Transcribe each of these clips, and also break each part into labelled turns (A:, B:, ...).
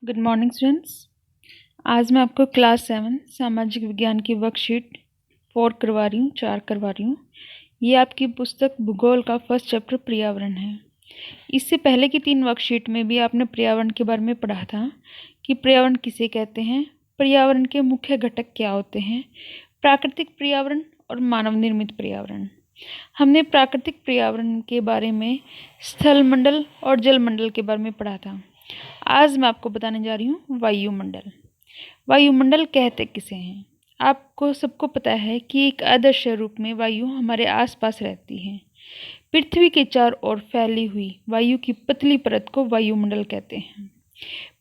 A: Good morning students. आज मैं आपको क्लास 7 सामाजिक विज्ञान की वर्कशीट 4 करवा रही हूँ, 4 करवा रही हूँ। ये आपकी पुस्तक भूगोल का फर्स्ट चैप्टर पर्यावरण है। इससे पहले की 3 वर्कशीट में भी आपने पर्यावरण के बारे में पढ़ा था कि पर्यावरण किसे कहते हैं, पर्यावरण के मुख्य घटक क्या होते हैं, प्राकृतिक पर्यावरण और मानव निर्मित पर्यावरण। हमने प्राकृतिक पर्यावरण के बारे में स्थल मंडल और जल मंडल के बारे में पढ़ा था। आज मैं आपको बताने जा रही हूँ वायुमंडल। वायुमंडल कहते किसे हैं? आपको सबको पता है कि एक आदर्श रूप में वायु हमारे आसपास रहती है। पृथ्वी के चारों ओर फैली हुई वायु की पतली परत को वायुमंडल कहते हैं।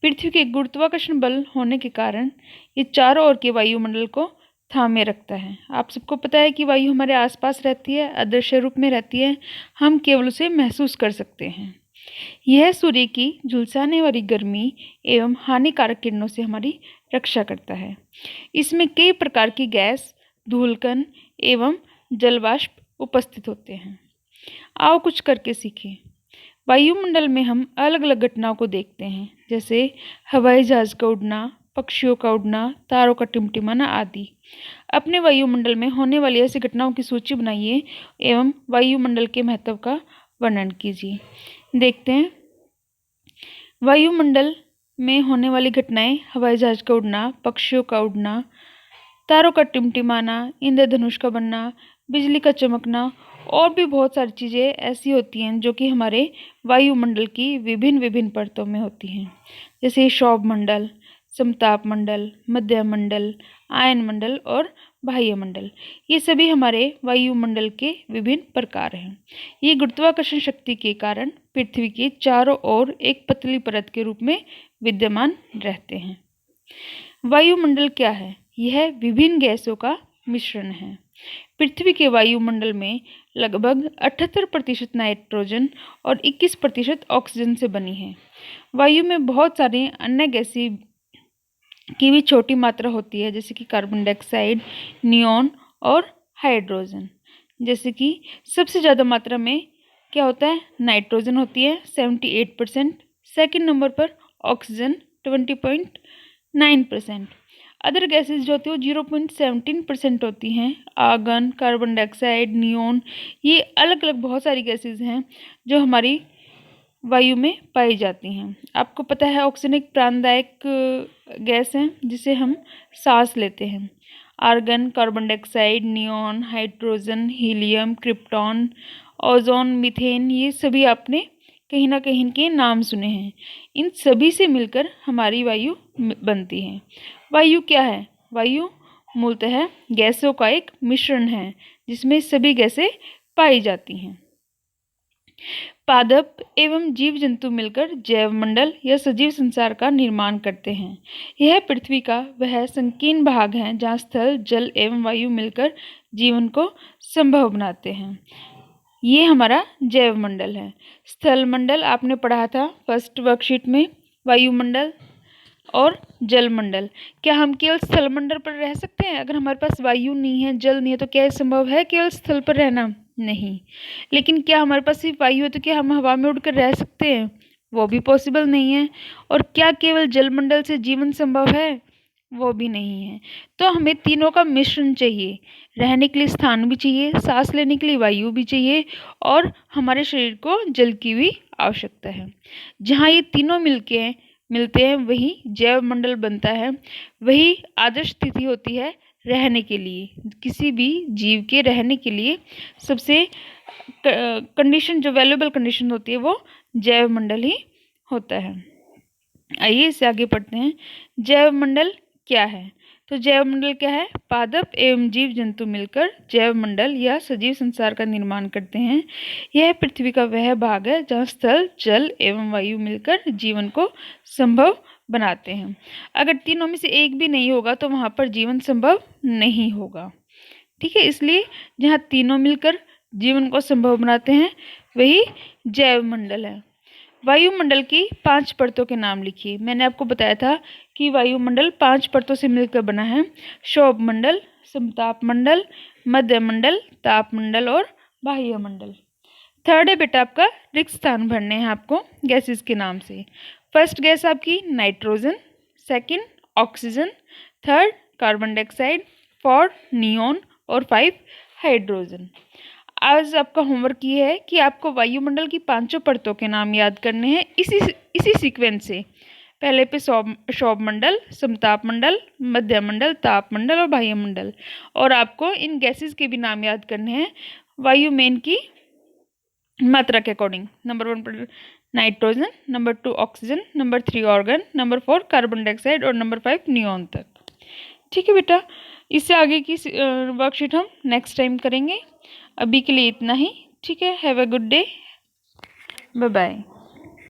A: पृथ्वी के गुरुत्वाकर्षण बल होने के कारण ये चारों ओर के वायुमंडल को थामे रखता है। आप सबको पता है कि वायु हमारे आसपास रहती है, आदर्श रूप में रहती है, हम केवल उसे महसूस कर सकते हैं। यह सूर्य की झुलसाने वाली गर्मी एवं हानिकारक किरणों से हमारी रक्षा करता है। इसमें कई प्रकार की गैस, धूलकण एवं जलवाष्प उपस्थित होते हैं। आओ कुछ करके सीखें। वायुमंडल में हम अलग अलग घटनाओं को देखते हैं, जैसे हवाई जहाज का उड़ना, पक्षियों का उड़ना, तारों का टिमटिमाना आदि। अपने वायुमंडल में होने वाली ऐसी घटनाओं की सूची बनाइए एवं वायुमंडल के महत्व का वर्णन कीजिए। देखते हैं। वायुमंडल में होने वाली घटनाएं: हवाई जहाज का उड़ना, पक्षियों का उड़ना, तारों का टिमटिमाना, इंद्रधनुष का बनना, बिजली का चमकना और भी बहुत सारी चीज़ें ऐसी होती हैं जो कि हमारे वायुमंडल की विभिन्न विभिन्न परतों में होती हैं, जैसे शोभ मंडल, समताप मंडल, मध्य मंडल, आयन मंडल और बाह्य मंडल। ये सभी हमारे वायुमंडल के विभिन्न प्रकार हैं। ये गुरुत्वाकर्षण शक्ति के कारण पृथ्वी के चारों ओर एक पतली परत के रूप में विद्यमान रहते हैं। वायुमंडल क्या है? यह विभिन्न गैसों का मिश्रण है। पृथ्वी के वायुमंडल में लगभग 78% नाइट्रोजन और 21% ऑक्सीजन से बनी है। वायु में बहुत सारे अन्य गैसें की भी छोटी मात्रा होती है, जैसे कि कार्बन डाइऑक्साइड, नियॉन और हाइड्रोजन। जैसे कि सबसे ज़्यादा मात्रा में क्या होता है? नाइट्रोजन होती है 78%, सेकंड नंबर पर ऑक्सीजन 20.9%। अदर गैसेज जो होती है वो 0.17% होती हैं। आर्गन, कार्बन डाइऑक्साइड, नियॉन, ये अलग अलग बहुत सारी गैसेज हैं जो हमारी वायु में पाई जाती हैं। आपको पता है ऑक्सीजन एक प्राणदायक गैस है जिसे हम सांस लेते हैं। Argon, carbon dioxide, neon, hydrogen, helium, krypton, ozone, methane, ये सभी आपने कहीं ना कहीं इनके नाम सुने हैं। इन सभी से मिलकर हमारी वायु बनती है। वायु क्या है? वायु मूलतः गैसों का एक मिश्रण है जिसमें सभी गैसें पाई जाती हैं। पादप एवं जीव जंतु मिलकर जैव मंडल या सजीव संसार का निर्माण करते हैं। यह पृथ्वी का वह संकीर्ण भाग है जहाँ स्थल, जल एवं वायु मिलकर जीवन को संभव बनाते हैं। ये हमारा जैव मंडल है। स्थल मंडल आपने पढ़ा था फर्स्ट वर्कशीट में। वायुमंडल और जल मंडल। क्या हम केवल स्थल मंडल पर रह सकते हैं? अगर हमारे पास वायु नहीं है, जल नहीं है, तो क्या संभव है केवल स्थल पर रहना? नहीं। लेकिन क्या हमारे पास सिर्फ वायु है तो क्या हम हवा में उड़कर रह सकते हैं? वो भी पॉसिबल नहीं है। और क्या केवल जल मंडल से जीवन संभव है? वो भी नहीं है। तो हमें तीनों का मिश्रण चाहिए। रहने के लिए स्थान भी चाहिए, सांस लेने के लिए वायु भी चाहिए और हमारे शरीर को जल की भी आवश्यकता है। जहाँ ये तीनों मिलते हैं वही जैव मंडल बनता है। वही आदर्श स्थिति होती है रहने के लिए। किसी भी जीव के रहने के लिए सबसे कंडीशन, जो वैल्यूएबल कंडीशन होती है, वो जैव मंडल ही होता है। आइए इसे आगे पढ़ते हैं। जैव मंडल क्या है? तो जैव मंडल क्या है? पादप एवं जीव जंतु मिलकर जैव मंडल या सजीव संसार का निर्माण करते हैं। यह पृथ्वी का वह भाग है जहाँ स्थल, जल एवं वायु मिलकर जीवन को संभव बनाते हैं। अगर तीनों में से एक भी नहीं होगा तो वहाँ पर जीवन संभव नहीं होगा। ठीक है, इसलिए जहाँ तीनों मिलकर जीवन को संभव बनाते हैं वही जैव मंडल है। वायुमंडल की 5 परतों के नाम लिखिए। मैंने आपको बताया था कि वायुमंडल 5 परतों से मिलकर बना है। शोभ मंडल, समताप मंडल, मध्य मंडल, ताप मंडल और बाह्य मंडल। थर्ड है बेटा आपका रिक्त स्थान भरने हैं आपको गैसेस के नाम से। फर्स्ट गैस आपकी nitrogen, second oxygen, third carbon dioxide, fourth neon और 5 हाइड्रोजन। आज आपका होमवर्क ये है कि आपको वायुमंडल की पांचों परतों के नाम याद करने हैं इसी सीक्वेंस से। पहले पे सौरमंडल, समतापमंडल, मध्यमंडल, तापमंडल और बाह्यमंडल। और आपको इन गैसेस के भी नाम याद करने हैं वायु में की मात्रा के according. Number 1 nitrogen, number 2 oxygen, number 3 organ, number 4 carbon dioxide और नंबर 5 नियॉन तक। ठीक है बेटा, इससे आगे की वर्कशीट हम नेक्स्ट टाइम करेंगे। अभी के लिए इतना ही। ठीक है, have a good day, bye bye.